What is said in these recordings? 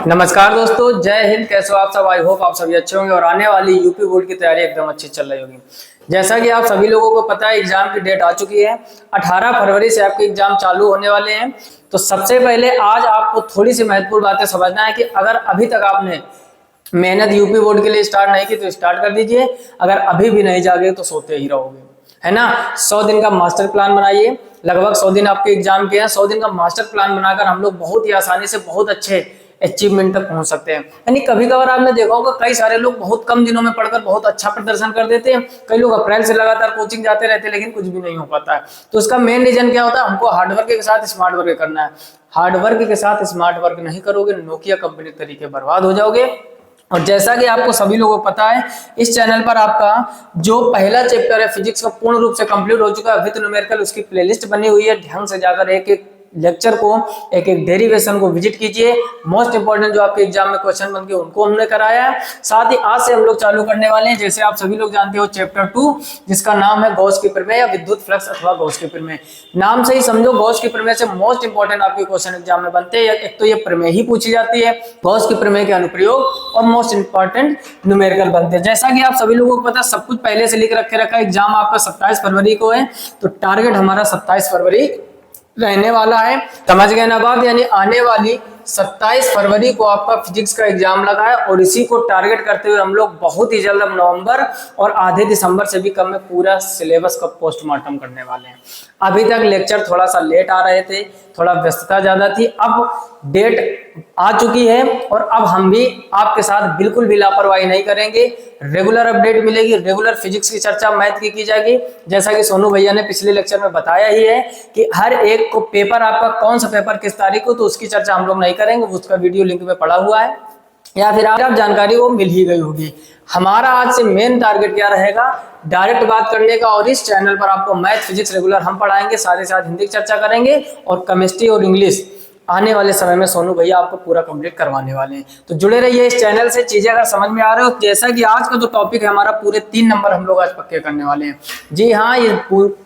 नमस्कार दोस्तों, जय हिंद। कैसे हो आप सब? आई होप आप सभी अच्छे होंगे और आने वाली यूपी बोर्ड की तैयारी एकदम अच्छी चल रही होगी। जैसा कि आप सभी लोगों को पता है, एग्जाम की डेट आ चुकी है। 18 फरवरी से आपके एग्जाम चालू होने वाले हैं। तो सबसे पहले आज आपको थोड़ी सी महत्वपूर्ण बातें समझना है कि अगर अभी तक आपने मेहनत यूपी बोर्ड के लिए स्टार्ट नहीं की तो स्टार्ट कर दीजिए। अगर अभी भी नहीं जागे तो सोते ही रहोगे, है ना। 100 दिन का मास्टर प्लान बनाइए। लगभग 100 दिन आपके एग्जाम के हैं। 100 दिन का मास्टर प्लान बनाकर हम लोग बहुत ही आसानी से बहुत अच्छे अचीवमेंट तक पहुंच सकते हैं। यानी कभी कभार आपने देखा होगा, कई सारे लोग बहुत कम दिनों में पढ़कर बहुत अच्छा प्रदर्शन कर देते हैं। कई लोग अप्रैल से लगातार कोचिंग जाते रहते हैं लेकिन कुछ भी नहीं हो पाता है। तो उसका मेन रीजन क्या होता है? हमको हार्डवर्क के साथ स्मार्ट वर्क करना है। हार्डवर्क के साथ स्मार्ट वर्क नहीं करोगे, नोकिया कंपनी के तरीके बर्बाद हो जाओगे। और जैसा कि आपको सभी लोगों को पता है, इस चैनल पर आपका जो पहला चैप्टर है फिजिक्स का पूर्ण रूप से कंप्लीट हो चुका है विद न्यूमेरिकल। उसकी प्लेलिस्ट बनी हुई है। ढंग से जाकर एक एक लेक्चर को, एक एक डेरिवेशन को विजिट कीजिए। मोस्ट इंपोर्टेंट जो आपके एग्जाम में क्वेश्चन बन के उनको हमने कराया है। साथ ही आज से हम लोग चालू करने वाले हैं, जैसे आप सभी लोग जानते हो, चैप्टर 2 जिसका नाम है गॉस की प्रमेय या विद्युत फ्लक्स अथवा गॉस की प्रमेय। नाम से ही समझो, गॉस की प्रमेय से मोस्ट इंपोर्टेंट आपके क्वेश्चन एग्जाम में बनते हैं। एक तो ये प्रमेय ही पूछी जाती है, गॉस की प्रमेय के अनुप्रयोग और मोस्ट इंपोर्टेंट न्यूमेरिकल बनते हैं। जैसा कि आप सभी लोगों को पता है, सब कुछ पहले से लिख रखे रखा है। एग्जाम आपका 27 फरवरी को है, तो टारगेट हमारा 27 फरवरी रहने वाला है। समझ गए ना बात? यानी आने वाली 27 फरवरी को आपका फिजिक्स का एग्जाम लगा है और इसी को टारगेट करते हुए हम लोग बहुत ही जल्द अब नवंबर और आधे दिसंबर से भी कम में पूरा सिलेबस का पोस्टमार्टम करने वाले हैं। अभी तक लेक्चर थोड़ा सा लेट आ रहे थे, थोड़ा व्यस्तता ज्यादा थी। अब डेट आ चुकी है और अब हम भी आपके साथ बिल्कुल भी लापरवाही नहीं करेंगे। रेगुलर अपडेट मिलेगी, रेगुलर फिजिक्स की चर्चा मैथ की जाएगी। जैसा कि सोनू भैया ने पिछले लेक्चर में बताया ही है कि हर एक को पेपर, आपका कौन सा पेपर किस तारीख को, तो उसकी चर्चा हम लोग नहीं करेंगे। उसका वीडियो लिंक में पड़ा हुआ है या फिर आप जानकारी वो मिल ही गई होगी। हमारा आज से मेन टारगेट क्या रहेगा? डायरेक्ट बात करने का। और इस चैनल पर आपको मैथ फिजिक्स रेगुलर हम पढ़ाएंगे, साथ ही साथ हिंदी की चर्चा करेंगे और केमिस्ट्री और इंग्लिश आने वाले समय में सोनू भैया आपको पूरा कंप्लीट करवाने वाले हैं। तो जुड़े रहिए इस चैनल से। चीजें अगर समझ में आ रहे हो, जैसा कि आज का जो टॉपिक है हमारा, पूरे 3 नंबर हम लोग आज पक्के करने वाले हैं। जी हाँ, ये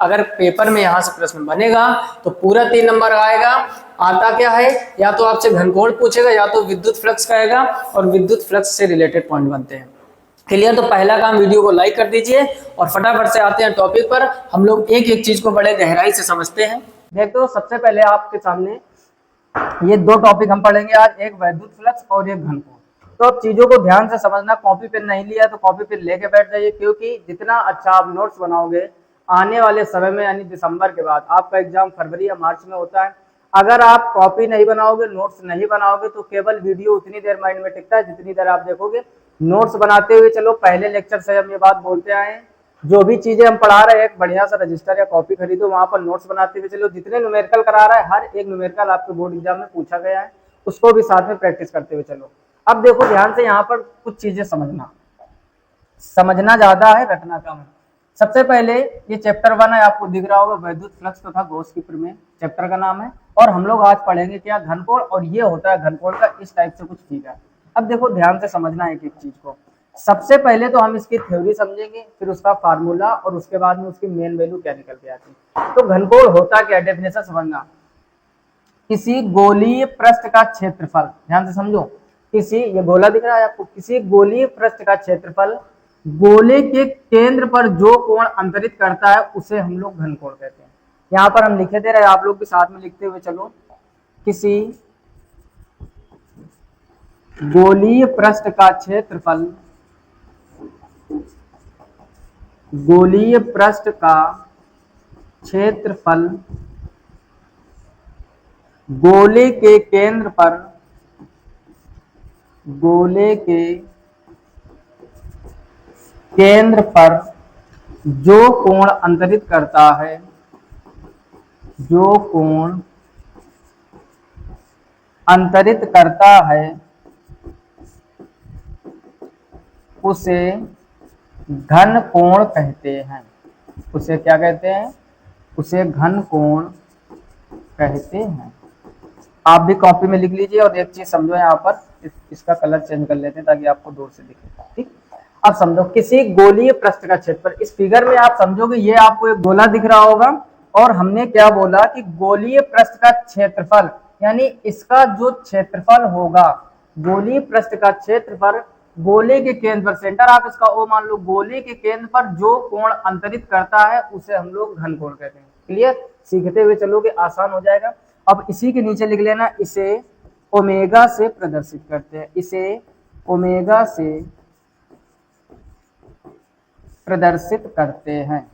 अगर पेपर में यहाँ से प्रश्न बनेगा तो पूरा 3 नंबर आएगा। आता क्या है? या तो आपसे घनकोण पूछेगा या तो विद्युत फ्लक्स कहेगा, और विद्युत फ्लक्स से रिलेटेड पॉइंट बनते हैं। क्लियर? तो पहला काम, वीडियो को लाइक कर दीजिए और फटाफट से आते हैं टॉपिक पर। हम लोग एक एक चीज को बड़े गहराई से समझते हैं। देखो, सबसे पहले आपके सामने ये 2 टॉपिक हम पढ़ेंगे आज, एक वैद्युत फ्लक्स और एक घनकोण। तो अब चीजों को ध्यान से समझना। कॉपी पेन नहीं लिया तो कॉपी पेन लेके बैठ जाइए, क्योंकि जितना अच्छा आप नोट्स बनाओगे आने वाले समय में, यानी दिसंबर के बाद, आपका एग्जाम फरवरी या मार्च में होता है। अगर आप कॉपी नहीं बनाओगे, नोट्स नहीं बनाओगे, तो केवल वीडियो उतनी देर माइंड में टिकता है जितनी देर आप देखोगे। नोट्स बनाते हुए चलो। पहले लेक्चर से हम ये बात बोलते आए हैं, जो भी चीजें हम पढ़ा रहे हैं, एक बढ़िया सा रजिस्टर या कॉपी खरीदो, वहां पर नोट्स बनाते हुए चलो। जितने न्यूमेरिकल करा रहा है, हर एक न्यूमेरिकल आपके बोर्ड एग्जाम में पूछा गया है, उसको भी साथ में प्रैक्टिस करते हुए चलो। अब देखो ध्यान से, यहाँ पर कुछ चीजें समझना ज्यादा है, रखना कम है। सबसे पहले ये चैप्टर 1 है, आपको दिख रहा होगा, वैद्युत फ्लक्स तथा गॉस की प्रमेय चैप्टर का नाम है। और हम लोग आज पढ़ेंगे क्या? घनकोण। और ये होता है घनकोण का इस टाइप से कुछ फिगर। अब देखो ध्यान से समझना एक एक चीज को। सबसे पहले तो हम इसकी थ्योरी समझेंगे, फिर उसका फार्मूला, और उसके बाद में उसकी मेन वैल्यू क्या निकल के आती है। तो घनकोण होता क्या? डेफिनेशन समझना। किसी गोलीय पृष्ठ का क्षेत्रफल, ध्यान से समझो, ये गोला दिख रहा है आपको, किसी गोलीय पृष्ठ का क्षेत्रफल गोले के केंद्र पर जो कोण अंतरित करता है उसे हम लोग घनकोण कहते हैं। यहाँ पर हम लिखे दे रहे हैं, आप लोग भी साथ में लिखते हुए चलो। किसी गोलीय पृष्ठ का क्षेत्रफल, गोलीय पृष्ठ का क्षेत्रफल गोले के केंद्र पर, गोले के केंद्र पर जो कोण अंतरित करता है, जो कोण अंतरित करता है उसे घन कोण कहते हैं। उसे क्या कहते हैं? उसे घन कोण कहते हैं। आप भी कॉपी में लिख लीजिए। और एक चीज समझो, यहाँ पर इसका कलर चेंज कर लेते हैं ताकि आपको दूर से दिखे। ठीक, अब समझो, किसी गोलीय पृष्ठ का क्षेत्रफल। इस फिगर में आप समझोगे, ये आपको एक गोला दिख रहा होगा और हमने क्या बोला कि गोलीय पृष्ठ का क्षेत्रफल, यानी इसका जो क्षेत्रफल होगा गोलीय पृष्ठ का क्षेत्रफल गोले के केंद्र पर, सेंटर आप इसका ओ मान लो, गोले के केंद्र पर जो कोण अंतरित करता है उसे हम लोग घन कोण कहते हैं। क्लियर, सीखते हुए चलोगे आसान हो जाएगा। अब इसी के नीचे लिख लेना, इसे ओमेगा से प्रदर्शित करते हैं, इसे ओमेगा से प्रदर्शित करते हैं।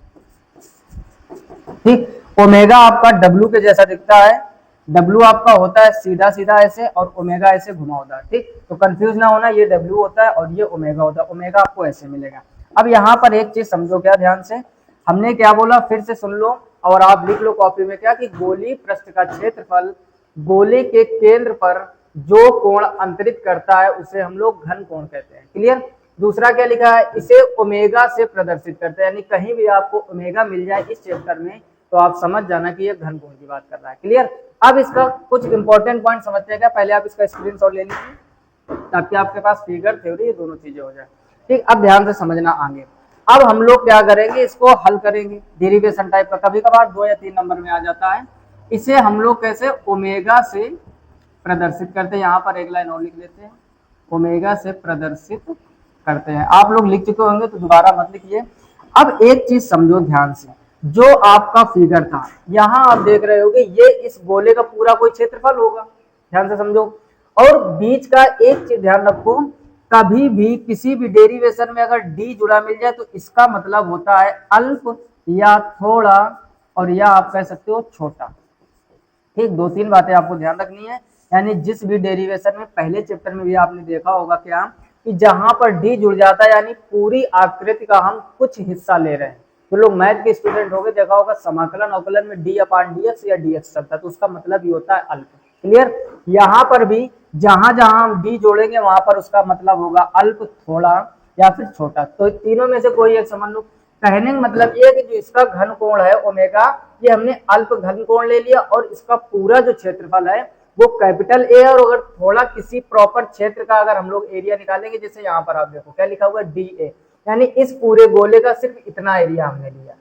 ठीक, ओमेगा आपका डब्लू के जैसा दिखता है, डब्लू आपका होता है सीधा सीधा ऐसे और ओमेगा ऐसे घुमावदार। ठीक, तो कंफ्यूज ना होना, ये डब्लू होता है और ये ओमेगा होता है, ओमेगा आपको ऐसे मिलेगा। अब यहाँ पर एक चीज समझो क्या ध्यान से, हमने क्या बोला फिर से सुन लो और आप लिख लो कॉपी में, क्या कि गोलीय पृष्ठ का क्षेत्रफल गोले के केंद्र पर जो कोण अंतरित करता है उसे हम लोग घन कोण कहते हैं। क्लियर, दूसरा क्या लिखा है, इसे ओमेगा से प्रदर्शित करते हैं, यानी कहीं भी आपको ओमेगा मिल जाए इस चैप्टर में तो आप समझ जाना कि ये घन कोण की बात कर रहा है। क्लियर, अब इसका कुछ इंपॉर्टेंट पॉइंट समझते हैं क्या, पहले आप इसका स्क्रीनशॉट ले लीजिए ताकि आपके पास फिगर थ्योरी ये दोनों चीजें हो जाए। ठीक, अब ध्यान से समझना आगे। अब हम लोग क्या करेंगे, इसको हल करेंगे, डेरिवेशन टाइप का, कभी कभार 2 या 3 नंबर में आ जाता है। इसे हम लोग कैसे ओमेगा से प्रदर्शित करते हैं, यहाँ पर एक लाइन और लिख लेते हैं, ओमेगा से प्रदर्शित करते हैं। आप लोग लिख चुके होंगे तो दोबारा मत लिखिए। अब एक चीज समझो ध्यान से, जो आपका फिगर था यहाँ आप देख रहे होगे, ये इस गोले का पूरा कोई क्षेत्रफल होगा, ध्यान से समझो। और बीच का एक चीज ध्यान रखो, कभी भी किसी भी डेरिवेशन में अगर डी जुड़ा मिल जाए तो इसका मतलब होता है अल्प या थोड़ा, और या आप कह सकते हो छोटा। ठीक, 2-3 बातें आपको ध्यान रखनी है, यानी जिस भी डेरिवेशन में पहले चैप्टर में भी आपने देखा होगा क्या कि जहां पर डी जुड़ जाता है यानी पूरी आकृति का हम कुछ हिस्सा ले रहे हैं। तो लोग मैथ के स्टूडेंट होंगे, देखा होगा समाकलन अवकलन में डी अपान डी एक्स या डी एक्स चलता है, तो उसका मतलब ये होता है अल्प। क्लियर, यहाँ पर भी जहां जहां हम डी जोड़ेंगे वहां पर उसका मतलब होगा अल्प, थोड़ा या फिर छोटा। तो तीनों में से कोई एक समझ लो। कहने का मतलब ये है कि जो इसका घन कोण है ओमेगा, ये हमने अल्प घन कोण ले लिया और इसका पूरा जो क्षेत्रफल है वो कैपिटल ए है। और अगर थोड़ा किसी प्रॉपर क्षेत्र का अगर हम लोग एरिया निकालेंगे, जैसे यहाँ पर आप देखो क्या लिखा हुआ है डी ए, यानी इस पूरे गोले का सिर्फ इतना एरिया हमने लिया।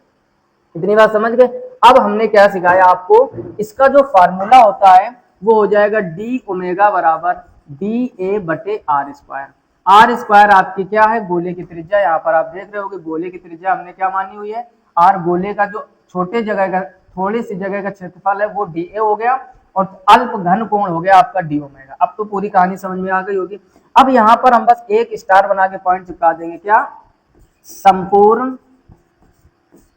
इतनी बात समझ गए। अब हमने क्या सिखाया आपको, इसका जो फार्मूला होता है वो हो जाएगा डी ओमेगा बराबर डी ए बटे आर स्क्वायर। आर स्क्वायर आपकी क्या है, गोले की त्रिज्या, यहाँ पर आप देख रहे होगे गोले की त्रिज्या हमने क्या मानी हुई है, आर, गोले का जो छोटे जगह का थोड़ी सी जगह का क्षेत्रफल है वो डी ए हो गया, और अल्प घन कोण हो गया आपका डी ओमेगा। अब तो पूरी कहानी समझ में आ गई होगी। अब यहाँ पर हम बस एक स्टार बना के पॉइंट चिपका देंगे, क्या, संपूर्ण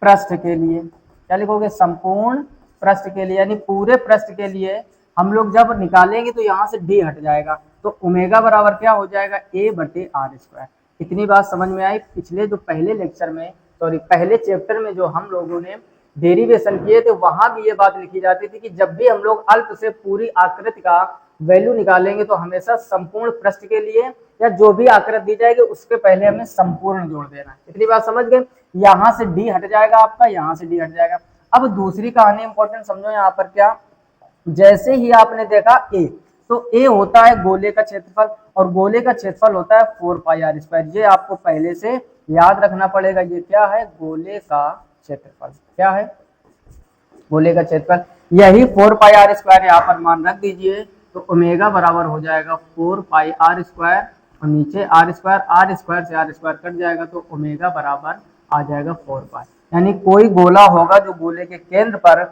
पृष्ठ के लिए। क्या लिखोगे, संपूर्ण पृष्ठ के लिए, यानी पूरे पृष्ठ के लिए हम लोग जब निकालेंगे तो यहाँ से डी हट जाएगा, तो ओमेगा बराबर क्या हो जाएगा, ए बटे आर स्क्वायर। इतनी बात समझ में आई। पिछले जो पहले लेक्चर में, सॉरी पहले चैप्टर में जो हम लोगों ने डेरिवेशन किए थे वहां भी ये बात लिखी जाती थी कि जब भी हम लोग अल्प से पूरी आकृति का वैल्यू निकालेंगे तो हमेशा संपूर्ण पृष्ठ के लिए या जो भी आकृति दी जाएगी उसके पहले हमें संपूर्ण जोड़ देना। इतनी बात समझ गए। यहाँ से डी हट जाएगा आपका, यहाँ से डी हट जाएगा। अब दूसरी कहानी इंपॉर्टेंट समझो, यहाँ पर क्या, जैसे ही आपने देखा ए, तो ए होता है गोले का क्षेत्रफल और गोले का क्षेत्रफल होता है 4 पाई आर स्क्वायर। ये आपको पहले से याद रखना पड़ेगा। ये क्या है, गोले का क्षेत्रफल। क्या है, गोले का क्षेत्रफल। यही 4 पाई आर स्क्वायर यहाँ पर मान रख दीजिए, तो ओमेगा बराबर हो जाएगा 4 पाई आर स्क्वायर और नीचे आर स्क्वायर से आर स्क्वायर कट जाएगा तो ओमेगा बराबर आ जाएगा 4 पाई। यानी कोई गोला होगा जो गोले के केंद्र पर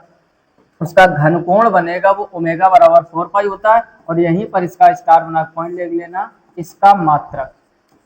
उसका घनकोण बनेगा वो ओमेगा बराबर 4 पाई होता है। और यहीं पर इसका स्टार बना पॉइंट ले लेना, इसका मात्रक,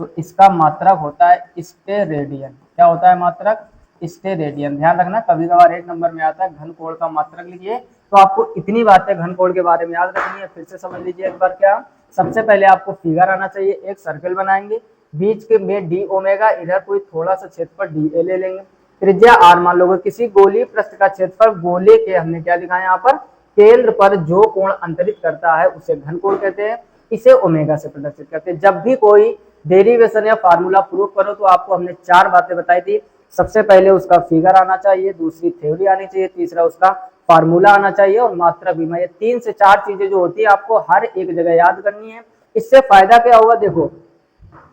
तो इसका मात्रक होता है स्टेरेडियन। क्या होता है मात्रक, स्टेरेडियन। ध्यान रखना, कभी कभार 1 नंबर में आता है घनकोण का मात्रक लिखिए, तो आपको इतनी बातें घनकोण के बारे में याद रखनी है। फिर से समझ लीजिए एक बार। क्या, सबसे पहले आपको फिगर आना चाहिए, एक सर्कल बनाएंगे, बीच के में डी ओमेगा, इधर कोई थोड़ा सा क्षेत्रफल डी ए ले लेंगे, त्रिज्या आर मान लोगे। किसी गोलीय पृष्ठ का क्षेत्रफल गोले के, हमने क्या लिखा है यहाँ पर, केंद्र पर जो कोण अंतरित करता है उसे घनकोण कहते हैं, इसे ओमेगा से प्रदर्शित करते हैं। जब भी कोई डेरिवेशन या फार्मूला प्रूव करो तो आपको हमने 4 बातें बताई थी। सबसे पहले उसका फिगर आना चाहिए, दूसरी थ्योरी आनी चाहिए, तीसरा उसका फार्मूला आना चाहिए और मात्रा बीमा। ये 3 से 4 चीजें जो होती है आपको हर एक जगह याद करनी है। इससे फायदा क्या होगा, देखो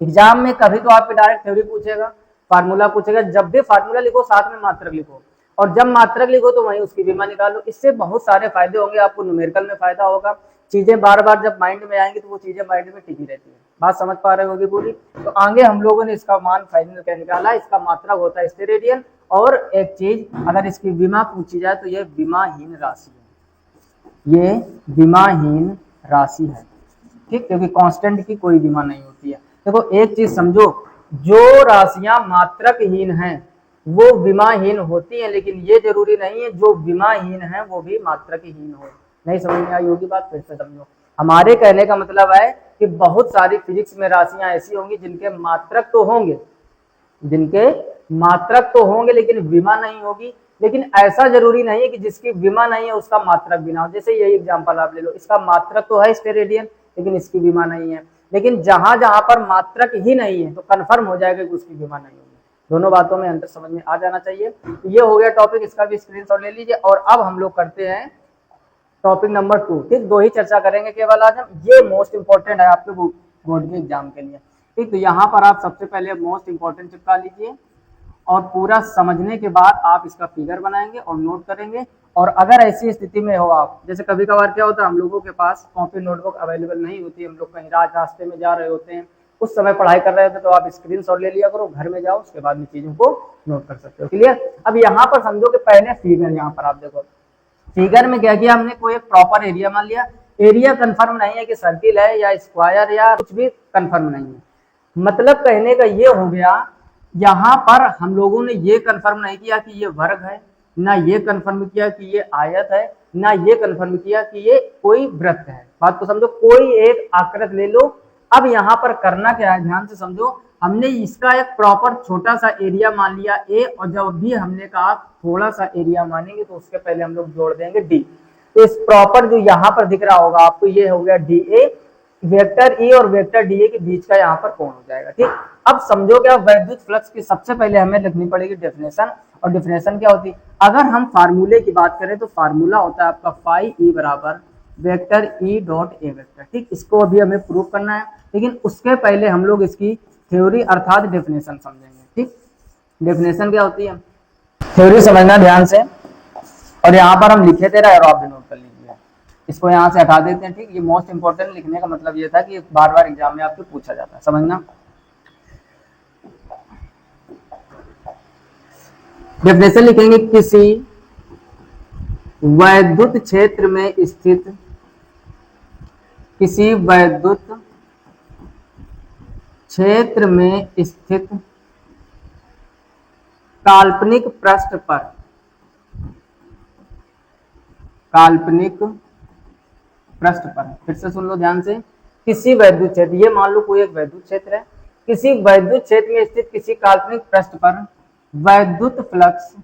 एग्जाम में कभी तो आपके डायरेक्ट थ्योरी पूछेगा, फार्मूला पूछेगा, जब भी फार्मूला लिखो साथ में मात्रक लिखो, और जब मात्रक लिखो तो वहीं उसकी बीमा निकालो। इससे बहुत सारे फायदे होंगे, आपको न्यूमेरिकल में फायदा होगा, चीजें बार बार जब माइंड में आएंगी तो वो चीजें माइंड में टिकी रहती है। बात समझ पा रहे होगी पूरी। तो आगे हम लोगों ने इसका मान फाइनल क्या निकाला, इसका मात्रक होता है स्टेरेडियन, और एक चीज अगर इसकी विमा पूछी जाए तो ये विमाहीन राशि है, ये विमाहीन राशि है, ठीक, क्योंकि कांस्टेंट की कोई विमा नहीं होती है। देखो एक चीज समझो, जो राशियां मात्रकहीन हैं वो विमाहीन होती हैं, लेकिन ये जरूरी नहीं है जो विमाहीन है वो भी मात्रकहीन हो। नहीं समझ में आई होगी बात, फिर से समझो। हमारे कहने का मतलब है कि बहुत सारी फिजिक्स में राशियां ऐसी होंगी जिनके मात्रक तो होंगे, जिनके मात्रक तो होंगे लेकिन विमा नहीं होगी। लेकिन ऐसा जरूरी नहीं है कि जिसकी विमा नहीं है उसका मात्रक भी ना हो। जैसे यही एग्जांपल आप ले लो, इसका मात्रक तो है स्टेरेडियन लेकिन इसकी विमा नहीं है। लेकिन जहां जहां पर मात्रक ही नहीं है तो कंफर्म हो जाएगा कि उसकी विमा नहीं होगी। दोनों बातों में अंतर समझ में आ जाना चाहिए। तो ये हो गया टॉपिक, इसका भी स्क्रीनशॉट ले लीजिए। और अब हम लोग करते हैं टॉपिक नंबर 2, ठीक, 2 ही चर्चा करेंगे केवल आज हम। ये मोस्ट इंपॉर्टेंट है आपके बोर्ड के एग्जाम के लिए, ठीक। तो यहाँ पर आप सबसे पहले मोस्ट इंपॉर्टेंट चिपका लीजिए और पूरा समझने के बाद आप इसका फिगर बनाएंगे और नोट करेंगे। और अगर ऐसी स्थिति में हो आप, जैसे कभी कभार क्या होता है हम लोगों के पास कॉपी नोटबुक अवेलेबल नहीं होती, हम लोग कहीं रास्ते में जा रहे होते हैं, उस समय पढ़ाई कर रहे होते, तो आप स्क्रीनशॉट ले लिया करो, घर में जाओ, उसके बाद में चीजों को नोट कर सकते हो। क्लियर। अब यहाँ पर समझो कि पहले फिगर, यहाँ पर आप देखो फिगर में क्या किया हमने, कोई एक प्रॉपर एरिया मान लिया। एरिया कंफर्म नहीं है कि सर्किल है या स्क्वायर या कुछ भी कंफर्म नहीं है। मतलब कहने का ये हो गया, यहाँ पर हम लोगों ने ये कंफर्म नहीं किया कि ये वर्ग है, ना ये कंफर्म किया कि ये आयत है, ना ये कंफर्म किया कि ये कोई वृत्त है। बात को समझो, कोई एक आकृति ले लो। अब यहाँ पर करना क्या है, ध्यान से समझो। हमने इसका एक प्रॉपर छोटा सा एरिया मान लिया ए, और जब भी हमने कहा थोड़ा सा एरिया मानेंगे तो उसके पहले हम लोग जोड़ देंगे डी। तो इस प्रॉपर जो यहाँ पर दिख रहा होगा आपको, ये हो गया डी ए, वेक्टर ई और वेक्टर डी ए के बीच का यहाँ पर कोण हो जाएगा, ठीक। अब समझो क्या, वैद्युत फ्लक्स की सबसे पहले हमें लिखनी पड़ेगी डेफिनेशन। और डेफिनेशन क्या होती है, अगर हम फार्मूले की बात करें तो फार्मूला होता है आपका फाई ई बराबर vector E dot A vector, ठीक। इसको अभी हमें प्रूव करना है, लेकिन उसके पहले हम लोग इसकी थ्योरी अर्थात डेफिनेशन समझेंगे, ठीक। डेफिनेशन क्या होती है, थ्योरी समझना ध्यान से। और यहाँ पर हम लिखे थे और आप भी नोट कर लीजिए। इसको यहाँ से हटा देते हैं, ठीक। ये मोस्ट इंपोर्टेंट लिखने का मतलब ये था कि बार बार एग्जाम में आपसे पूछा जाता है, समझना। डेफिनेशन लिखेंगे, किसी वैद्युत क्षेत्र में स्थित, किसी वैद्युत क्षेत्र में स्थित काल्पनिक पृष्ठ पर, काल्पनिक पृष्ठ पर, फिर से सुन लो ध्यान से, किसी वैद्युत क्षेत्र, ये मान लो कोई एक वैद्युत क्षेत्र है, किसी वैद्युत क्षेत्र में स्थित किसी काल्पनिक पृष्ठ पर वैद्युत फ्लक्स,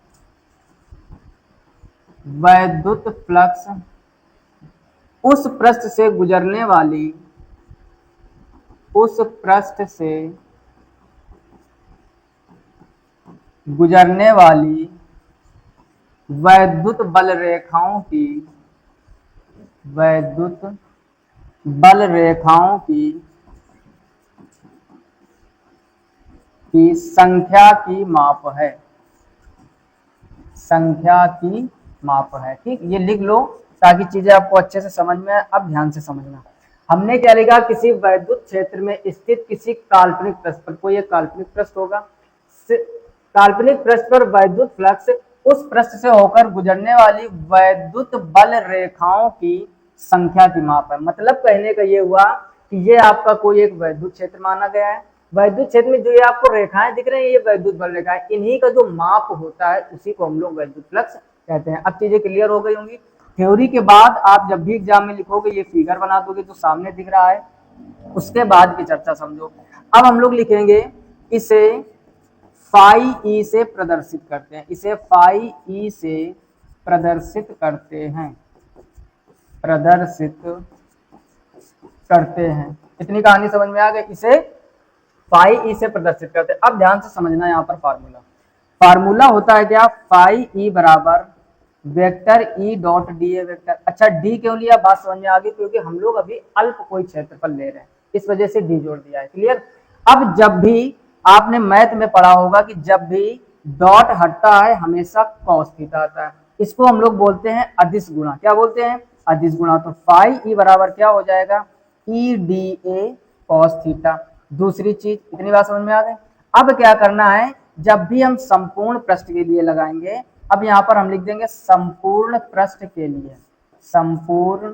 वैद्युत फ्लक्स उस पृष्ठ से गुजरने वाली, उस पृष्ठ से गुजरने वाली वैद्युत बल रेखाओं की, वैद्युत बल रेखाओं की संख्या की माप है, संख्या की माप है, ठीक। ये लिख लो ताकि चीजें आपको अच्छे से समझ में आए। अब ध्यान से समझना, हमने क्या लिखा, किसी वैद्युत क्षेत्र में स्थित किसी काल्पनिक पृष्ठ पर, कोई एक काल्पनिक पृष्ठ होगा, काल्पनिक पृष्ठ पर वैद्युत फ्लक्स उस पृष्ठ से होकर गुजरने वाली वैद्युत बल रेखाओं की संख्या की माप है। मतलब कहने का ये हुआ कि ये आपका कोई एक वैद्युत क्षेत्र माना गया है। वैद्युत क्षेत्र में जो ये आपको रेखाएं दिख रही हैं, ये वैद्युत बल रेखाएं, इन्हीं का जो माप होता है उसी को हम लोग वैद्युत फ्लक्स कहते हैं। अब चीजें क्लियर हो गई होंगी। थ्योरी के बाद आप जब भी एग्जाम में लिखोगे ये फिगर बना दोगे जो सामने दिख रहा है, उसके बाद की चर्चा समझो। अब हम लोग लिखेंगे, इसे फाई ई से प्रदर्शित करते हैं, इसे फाई ई से प्रदर्शित करते हैं, प्रदर्शित करते हैं। इतनी कहानी समझ में आ गई, इसे फाई ई से प्रदर्शित करते हैं। अब ध्यान से समझना, यहाँ पर फार्मूला, फार्मूला होता है क्या, फाई ई बराबर vector E dot D A vector. अच्छा डी क्यों लिया, बात समझ में आ गई, क्योंकि हम लोग अभी अल्प कोई क्षेत्रफल ले रहे हैं, इस वजह से डी जोड़ दिया है। क्लियर। अब जब भी आपने मैथ में पढ़ा होगा कि जब भी डॉट हटता है हमेशा कॉस थीटा आता है, इसको हम लोग बोलते हैं अदिश गुणा। क्या बोलते हैं, अदिश गुणा, तो फाई ई बराबर क्या हो जाएगा, E D A cos theta. दूसरी चीज, इतनी बात समझ में आ गई। अब क्या करना है, जब भी हम संपूर्ण पृष्ठ के लिए लगाएंगे, अब यहाँ पर हम लिख देंगे संपूर्ण पृष्ठ के लिए, संपूर्ण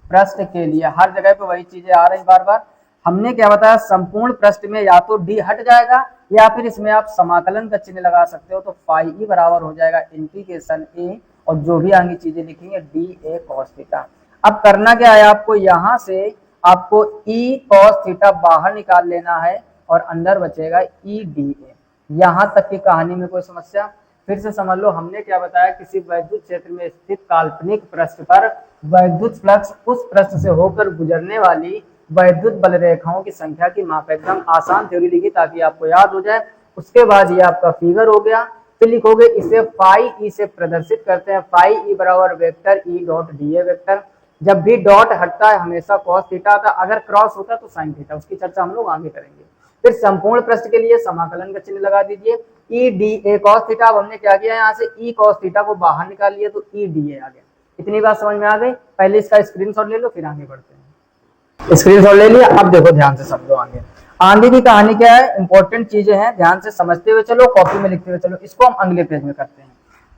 पृष्ठ के लिए, हर जगह पे वही चीजें आ रही बार बार। हमने क्या बताया, संपूर्ण पृष्ठ में या तो डी हट जाएगा या फिर इसमें आप समाकलन का चिन्ह लगा सकते हो, तो फाई ई बराबर हो जाएगा इंटीग्रेशन ए और जो भी आगे चीजें लिखेंगे डी ए कॉस थीटा। अब करना क्या है, आपको यहाँ से आपको ई कॉस थीटा बाहर निकाल लेना है और अंदर बचेगा ई डी ए। यहाँ तक की कहानी में कोई समस्या? फिर से समझ लो, हमने क्या बताया, किसी वैद्युत क्षेत्र में स्थित काल्पनिक पृष्ठ पर वैद्युत फ्लक्स उस पृष्ठ से होकर गुजरने वाली वैद्युत बल रेखाओं की संख्या की माप। एकदम आसान थ्योरी लिखी ताकि आपको याद हो जाए। उसके बाद ये आपका फिगर हो गया। फिर लिखोगे इसे फाई ई से प्रदर्शित करते हैं, फाई ई बराबर vector E dot D A vector. जब भी डॉट हटता है हमेशा कॉस थीटा आता है, अगर क्रॉस होता है तो साइन थीटा। उसकी चर्चा हम लोग आगे करेंगे। फिर संपूर्ण पृष्ठ के लिए समाकलन का चिन्ह लगा दीजिए, E D A cos theta. अब हमने क्या किया, यहाँ से ई कॉस थीटा को बाहर निकाल लिया तो ई डी ए आ गया। इतनी बात समझ में आ गई? पहले इसका स्क्रीनशॉट ले लो, फिर आगे बढ़ते हैं। स्क्रीनशॉट ले लिया, अब देखो ध्यान से समझो आगे। आगे की कहानी क्या है, इंपॉर्टेंट चीजें हैं, ध्यान से समझते हुए चलो, कॉपी में लिखते हुए चलो। इसको हम अगले पेज में करते हैं।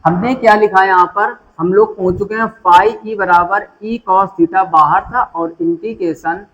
हमने क्या लिखा है यहाँ पर, हम लोग पहुंच चुके हैं फाई ई बराबर ई कॉस थीटा बाहर था और इंटीग्रेशन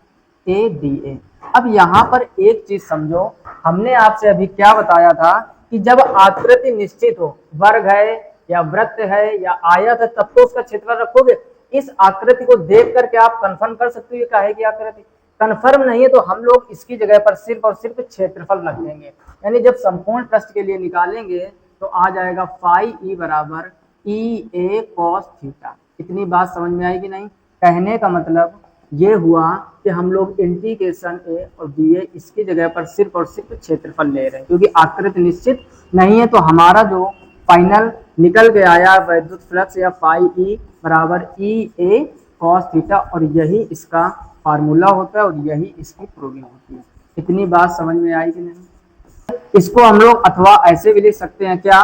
ए डी ए। अब यहाँ पर एक चीज समझो, हमने आपसे अभी क्या बताया था कि जब आकृति निश्चित हो, वर्ग है या वृत्त है या आयत है, तब तो उसका क्षेत्रफल रखोगे। इस आकृति को देख करके आप कंफर्म कर सकते हो ये काहे की आकृति। कंफर्म नहीं है तो हम लोग इसकी जगह पर सिर्फ और सिर्फ क्षेत्रफल रख देंगे। यानी जब संपूर्ण पृष्ठ के लिए निकालेंगे तो आ जाएगा फाई ई बराबर ई ए कॉस थीटा। इतनी बात समझ में आएगी नहीं? कहने का मतलब ये हुआ कि हम लोग इंटीग्रेशन ए और डी ए इसकी जगह पर सिर्फ और सिर्फ क्षेत्रफल ले रहे हैं, क्योंकि आकृति निश्चित नहीं है। तो हमारा जो फाइनल निकल के आया वैद्युत फ्लक्स या फाई ई बराबर ई ए कॉस थीटा, और यही इसका फार्मूला होता है और यही इसकी प्रूविंग होती है। इतनी बात समझ में आई कि नहीं? इसको हम लोग अथवा ऐसे भी लिख सकते हैं क्या,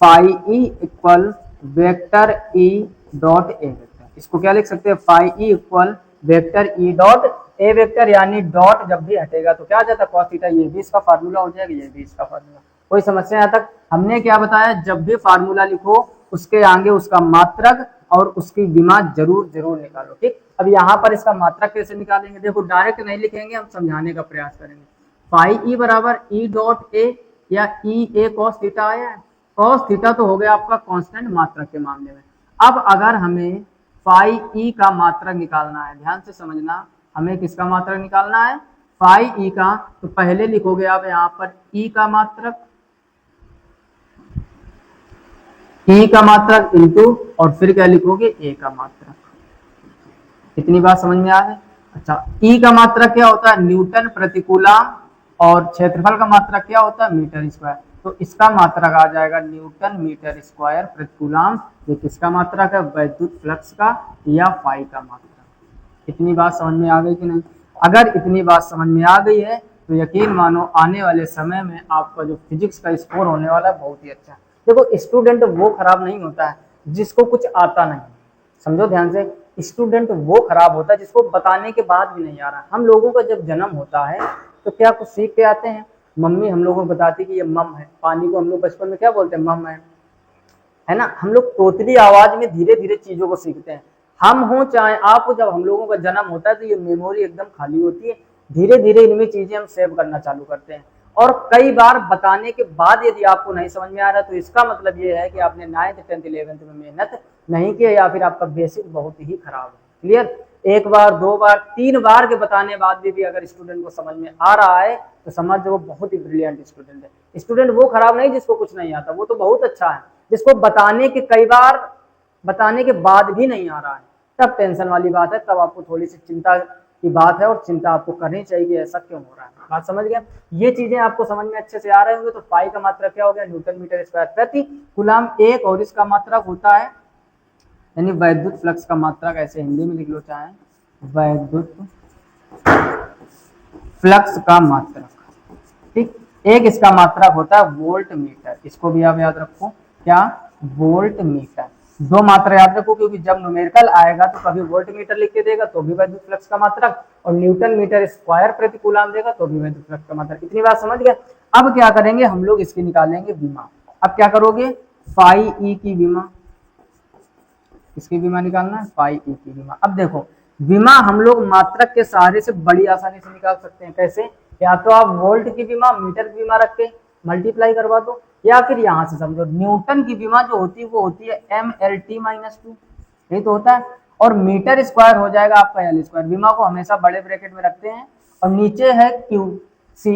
phi E equal vector E dot A vector. इसको क्या लिख सकते हैं, phi E equal vector E dot A vector, यानी डॉट जब भी हटेगा तो क्या आ जाता है कॉस थीटा। ये भी इसका फार्मूला हो जाएगा, ये भी इसका फार्मूला। कोई समस्या यहाँ तक? हमने क्या बताया, जब भी फार्मूला लिखो उसके आगे उसका मात्रक और उसकी विमा जरूर जरूर निकालो, ठीक। अब यहाँ पर इसका मात्रक कैसे निकालेंगे, देखो डायरेक्ट नहीं लिखेंगे, हम समझाने का प्रयास करेंगे। फाई ई बराबर ई डॉट ए या ई ए कॉस थीटा आया है। कॉस थीटा तो हो गया आपका कांस्टेंट मात्रक के मामले में। अब अगर हमें फाई ई का मात्रक निकालना है, ध्यान से समझना, हमें किसका मात्रक निकालना है, फाई ई का। तो पहले लिखोगे आप यहाँ पर ई का मात्रक, ई का मात्रक इंटू, और फिर क्या लिखोगे, ए का मात्रक। इतनी बात समझ में आ गई? अच्छा, ई का मात्रक क्या होता है, न्यूटन प्रतिकूलम, और क्षेत्रफल का मात्रक क्या होता है, मीटर स्क्वायर। तो इसका मात्रक आ जाएगा न्यूटन मीटर स्क्वायर प्रतिकूलम। ये किसका मात्रक है, वैद्युत फ्लक्स का या फाई का मात्रक। इतनी बात समझ में आ गई कि नहीं? अगर इतनी बात समझ में आ गई है तो यकीन मानो आने वाले समय में आपका जो फिजिक्स का स्कोर होने वाला है बहुत ही अच्छा है। देखो स्टूडेंट वो खराब नहीं होता है जिसको कुछ आता नहीं, समझो ध्यान से। स्टूडेंट वो खराब होता है जिसको बताने के बाद भी नहीं आ रहा। हम लोगों का जब जन्म होता है तो क्या कुछ सीख के आते हैं, मम्मी हम लोगों को बताती कि ये मम है, पानी को हम लोग बचपन में क्या बोलते हैं, मम है ना। हम लोग तोतली आवाज में धीरे धीरे चीजों को सीखते हैं। हम हो चाहे आप हो, जब हम लोगों का जन्म होता है तो ये मेमोरी एकदम खाली होती है, धीरे धीरे इनमें चीजें हम सेव करना चालू करते हैं। और कई बार बताने के बाद यदि आपको नहीं समझ में आ रहा तो इसका मतलब ये है कि आपने 9th 10th 11th में मेहनत नहीं किया, या फिर आपका बेसिक बहुत ही खराब है। क्लियर? एक बार, दो बार, तीन बार के बताने बाद भी अगर स्टूडेंट को समझ में आ रहा है तो समझ वो बहुत ही ब्रिलियंट स्टूडेंट है। स्टूडेंट वो खराब नहीं जिसको कुछ नहीं आता, वो तो बहुत अच्छा है जिसको बताने के कई बार बताने के बाद भी नहीं आ रहा है। तब टेंशन वाली बात है, तब आपको थोड़ी सी चिंता की बात है, और चिंता आपको करनी चाहिए कि ऐसा क्यों हो रहा है। बात समझ गया? ये चीजें आपको समझ में अच्छे से आ रहे होंगे। तो फाई का मात्रक क्या हो गया, न्यूटन मीटर स्क्वायर प्रति कूलम एक, और इसका मात्रक होता है यानी वैद्युत फ्लक्स का मात्रक, ऐसे हिंदी में लिख लो चाहे, वैद्युत फ्लक्स का मात्रक, ठीक। एक इसका मात्रक होता है वोल्ट मीटर, इसको भी आप याद रखो, क्या, वोल्ट मीटर। दो मात्रा याद रखो, क्योंकि जब न्यूमेरिकल आएगा तो कभी वोल्ट मीटर लिख के देगा तो भी वैद्युत फ्लक्स का मात्रक, और न्यूटन मीटर स्क्वायर प्रति कूलाम देगा तो भी वैद्युत फ्लक्स का मात्रक। इतनी बात समझ गए। अब क्या करेंगे हम लोग, इसकी निकालेंगे विमा। अब क्या करोगे, फाई ई की विमा, इसकी विमा निकालना है, फाई ई की विमा। अब देखो विमा हम लोग मात्रक के सहारे से बड़ी आसानी से निकाल सकते हैं। कैसे, या तो आप वोल्ट की विमा मीटर की विमा रख के मल्टीप्लाई करवा दो, या फिर यहां से समझो न्यूटन की विमा जो होती है वो होती है mLT - 2, यही तो होता है, और मीटर स्क्वायर हो जाएगा आपका L स्क्वायर। विमा को हमेशा बड़े ब्रैकेट में रखते हैं, और नीचे है Q C,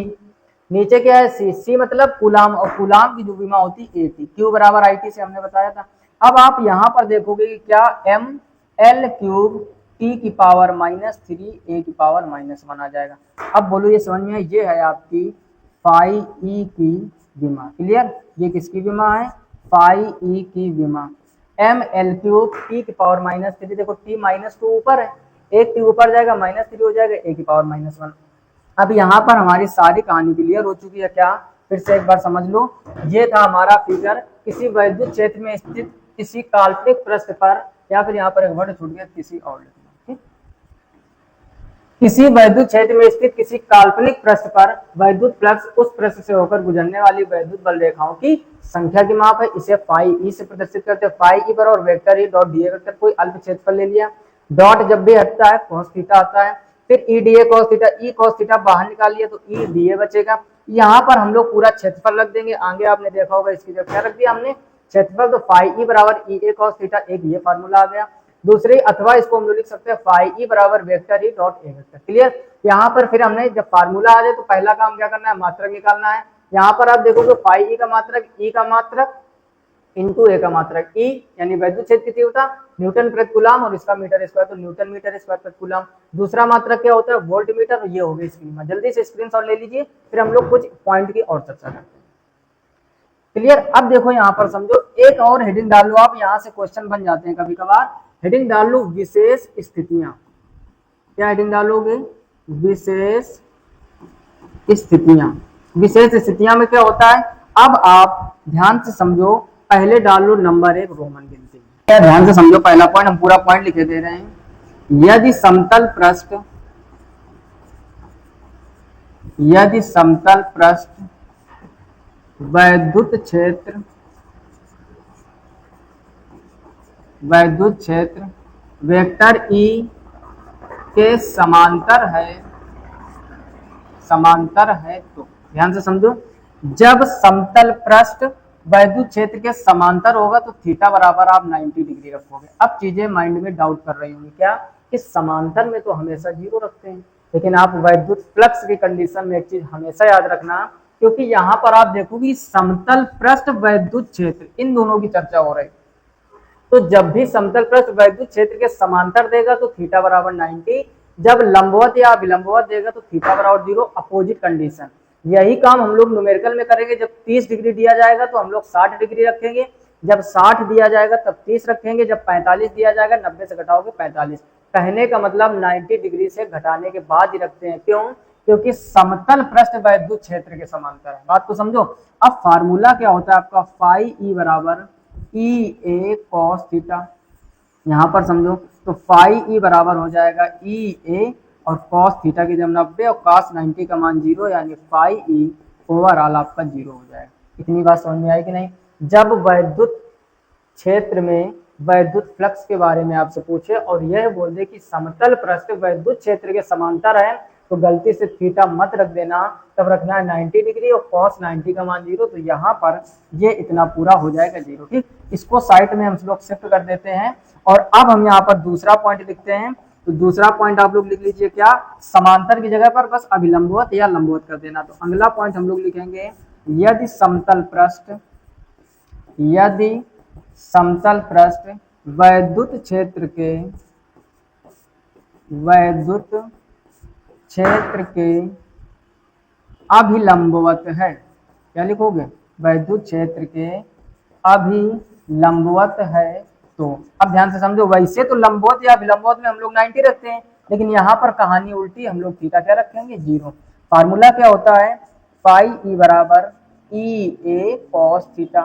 नीचे क्या है C मतलब कूलाम, और कूलाम की जो विमा होती है AT, Q बराबर IT से हमने बताया था। अब आप यहाँ पर देखोगे कि क्या mL क्यूब T की पावर -3 A की पावर -1 आ जाएगा। अब बोलो ये समझ में, ये है आपकी फाई ई की विमा। क्लियर, ये किसकी विमा है, फाई ई की विमा। mL क्यूब T की पावर -3, देखो T -2 ऊपर है, एक T ऊपर जाएगा -3 हो जाएगा, A की पावर -1। अब यहाँ पर हमारी सारी कहानी क्लियर हो चुकी है क्या, फिर से एक बार समझ लो। ये था हमारा फिगर, किसी वैद्युत क्षेत्र में स्थित किसी काल्पनिक पृष्ठ पर, या फिर यहाँ पर एक वर्ड छूट गया, किसी और लिखना, ठीक, किसी वैद्युत क्षेत्र में स्थित किसी काल्पनिक पृष्ठ पर वैद्युत फ्लक्स उस पृष्ठ से होकर गुजरने वाली वैद्युत बल रेखाओं की संख्या की माप है। इसे फाई ई से प्रदर्शित करते हैं। फाई ई बराबर vector E dot D A vector, कोई अल्प क्षेत्रफल ले लिया, डॉट जब भी हटता है cos थीटा आता है, फिर E D A cos theta, E cos theta बाहर निकाल लिया तो ई डी ए बचेगा। यहाँ पर हम लोग पूरा क्षेत्रफल रख देंगे, आगे आपने देखा होगा इसकी जगह क्या रख दिया हमने, क्षेत्रफल। तो फाई ई बराबर ई ए cos थीटा, एक ये फार्मूला आ गया। दूसरी, अथवा इसको हम लोग लिख सकते हैं फाई ई बराबर vector E dot A vector. Clear, यहाँ पर फिर हमने जब फार्मूला आ जाए तो पहला काम क्या करना है, मात्रक निकालना है। यहाँ पर आप देखोगे फाई ई का मात्रक, ई का मात्रक इंटू ए का मात्रक, ई यानी वैद्युत क्षेत्र की तीव्रता न्यूटन प्रति कूलाम, और इसका मीटर स्क्वायर तो न्यूटन मीटर स्क्वायर प्रति कूलाम। दूसरा मात्रक क्या होता है, वोल्ट मीटर, और ये हो गई इसकी विमा। जल्दी से स्क्रीनशॉट ले लीजिए, फिर हम लोग कुछ पॉइंट की और चर्चा करते हैं। क्लियर, अब देखो यहाँ पर समझो, एक और हेडिंग डाल लो आप, यहाँ से क्वेश्चन बन जाते हैं कभी कभार। हेडिंग डाल लो विशेष स्थितियां। क्या हेडिंग डालोगे, विशेष स्थितियां। विशेष स्थितियां में क्या होता है, अब आप ध्यान से समझो, पहले डाल लो नंबर 1 रोमन गिनती। क्या, ध्यान से समझो, पहला पॉइंट हम पूरा पॉइंट लिखे दे रहे हैं। यदि समतल पृष्ठ, यदि समतल पृष्ठ वैद्युत क्षेत्र, वैद्युत क्षेत्र वेक्टर ई के समांतर है, समांतर है, तो ध्यान से समझो, जब समतल पृष्ठ वैद्युत क्षेत्र के समांतर होगा तो थीटा बराबर आप 90 डिग्री रखोगे। अब चीजें माइंड में डाउट कर रही होंगी, क्या, इस समांतर में तो हमेशा 0 रखते हैं, लेकिन आप वैद्युत फ्लक्स की कंडीशन में एक चीज हमेशा याद रखना, क्योंकि यहाँ पर आप देखोगे समतल पृष्ठ वैद्युत क्षेत्र, इन दोनों की चर्चा हो रही है। तो जब भी समतल पृष्ठ वैद्युत क्षेत्र के समांतर देगा तो थीटा बराबर 90, जब लंबवत या विलंबवत देगा तो थीटा बराबर 0, अपोजिट कंडीशन। यही काम हम लोग न्यूमेरिकल में करेंगे। जब 30 डिग्री दिया जाएगा तो हम लोग 60 डिग्री रखेंगे, जब 60 दिया जाएगा तब 30 रखेंगे, जब 45 दिया जाएगा 90 से घटाओगे 45। कहने का मतलब 90 डिग्री से घटाने के बाद ही रखते हैं। क्यों, क्योंकि समतल पृष्ठ वैद्युत क्षेत्र के समांतर है। बात को समझो। अब फार्मूला क्या होता है आपका, फाई ई बराबर ई ए कॉस थीटा। यहाँ पर समझो तो फाई ई बराबर हो जाएगा ई ए और कॉस थीटा की जब 90 और कॉस 90 का मान 0, यानी फाई ई ओवरऑल आपका 0 हो जाएगा। इतनी बात समझ में आई कि नहीं। जब वैद्युत क्षेत्र में वैद्युत फ्लक्स के बारे में आपसे पूछे और यह बोल दे कि समतल पृष्ठ वैद्युत क्षेत्र के समांतर है, तो गलती से थीटा मत रख देना, तब रखना है 90 डिग्री और cos 90 का मान 0। तो यहाँ पर ये इतना पूरा हो जाएगा 0। ठीक, इसको साइड में हम लोग शिफ्ट कर देते हैं। और अब हम यहाँ पर दूसरा पॉइंट लिखते हैं। तो दूसरा पॉइंट आप लोग लिख लीजिए, क्या, समांतर की जगह पर बस अभिलंबवत या लंबवत कर देना। तो अगला पॉइंट हम लोग लिखेंगे, यदि समतल पृष्ठ, यदि समतल पृष्ठ वैद्युत क्षेत्र के, वैद्युत क्षेत्र के अभिलंबवत है। क्या लिखोगे, वैद्युत क्षेत्र के अभिलंबवत है। तो अब ध्यान से समझो, वैसे तो लंबवत या विलंबवत में हम लोग 90 रखते हैं, लेकिन यहाँ पर कहानी उल्टी, हम लोग थीटा क्या रखेंगे, 0। फार्मूला क्या होता है, फाई ई बराबर ई ए कॉस थीटा।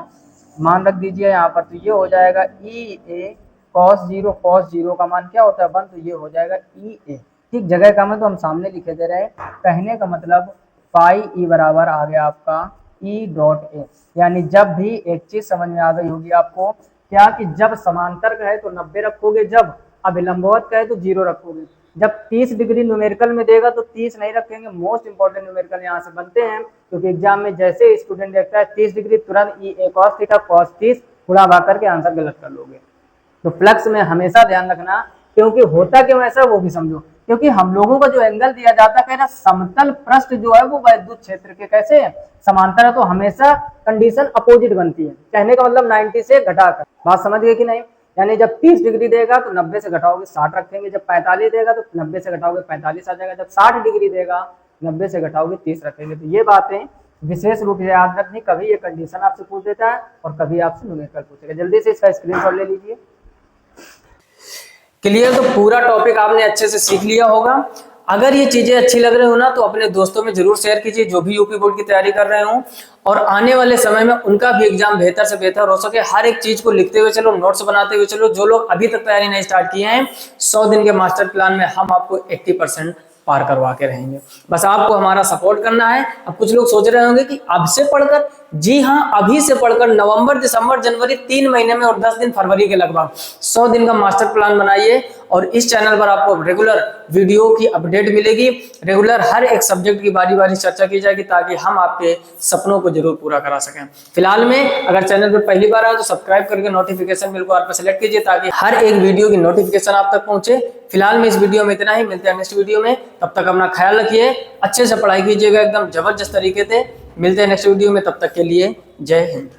मान रख दीजिए यहाँ पर, तो ये हो जाएगा ई ए cos 0 का मान क्या होता है 1, तो ये हो जाएगा ई ए। ठीक, जगह कम है तो हम सामने लिखे दे रहे हैं। कहने का मतलब पाई ई बराबर आ गया आपका ई डॉट ए। यानी जब भी एक चीज समझ में आ गई होगी आपको क्या, कि जब समांतर का है तो 90 रखोगे, जब अभिलंबवत का है तो 0 रखोगे। जब 30 डिग्री न्यूमेरिकल में देगा तो 30 नहीं रखेंगे। मोस्ट इंपॉर्टेंट न्यूमेरिकल यहाँ से बनते हैं, क्योंकि एग्जाम में जैसे स्टूडेंट देखता है 30 डिग्री, तुरंत ई ए cos थीटा cos 30 उड़ा भा करके आंसर गलत कर लोगे। तो फ्लक्स में हमेशा ध्यान रखना, क्योंकि होता क्यों ऐसा वो भी समझो। क्योंकि हम लोगों को जो एंगल दिया जाता है ना, समतल पृष्ठ जो है वो वैद्युत क्षेत्र के कैसे है, समांतर है, तो हमेशा कंडीशन अपोजिट बनती है। कहने का मतलब 90 से घटाकर, बात समझ गए कि नहीं। यानी जब 30 डिग्री देगा तो 90 से घटाओगे 60 रखेंगे, जब 45 देगा तो 90 से घटाओगे 45 आ जाएगा, जब 60 डिग्री देगा 90 से घटाओगे 30 रखेंगे। तो ये बातें विशेष रूप से याद रखनी, कभी ये कंडीशन आपसे पूछ देता है और कभी आपसे न्यूमेरिकल पूछेगा। जल्दी से इसका स्क्रीनशॉट ले लीजिए। क्लियर, तो पूरा टॉपिक आपने अच्छे से सीख लिया होगा। अगर ये चीजें अच्छी लग रही हो ना, तो अपने दोस्तों में जरूर शेयर कीजिए जो भी यूपी बोर्ड की तैयारी कर रहे हो, और आने वाले समय में उनका भी एग्जाम बेहतर से बेहतर हो सके। हर एक चीज को लिखते हुए चलो, नोट्स बनाते हुए चलो। जो लोग अभी तक तैयारी नहीं स्टार्ट किए हैं, 100 दिन के मास्टर प्लान में हम आपको 80% पार करवा के रहेंगे। बस आपको हमारा सपोर्ट करना है। अब कुछ लोग सोच रहे होंगे कि अब से पढ़कर, जी हाँ, अभी से पढ़कर नवंबर, दिसंबर, जनवरी 3 महीने में और 10 दिन फरवरी के लगभग 100 दिन का मास्टर प्लान बनाइए। और इस चैनल पर आपको रेगुलर वीडियो की अपडेट मिलेगी, रेगुलर हर एक सब्जेक्ट की बारी बारी चर्चा की जाएगी, ताकि हम आपके सपनों को जरूर पूरा करा सकें। फिलहाल में अगर चैनल पर पहली बार आए तो सब्सक्राइब करके नोटिफिकेशन बिल को आप सेलेक्ट कीजिए, ताकि हर एक वीडियो की नोटिफिकेशन आप तक पहुंचे। फिलहाल में इस वीडियो में इतना ही, मिलते हैं नेक्स्ट वीडियो में। तब तक अपना ख्याल रखिए, अच्छे से पढ़ाई कीजिएगा एकदम जबरदस्त तरीके से। मिलते हैं नेक्स्ट वीडियो में, तब तक के लिए जय हिंद।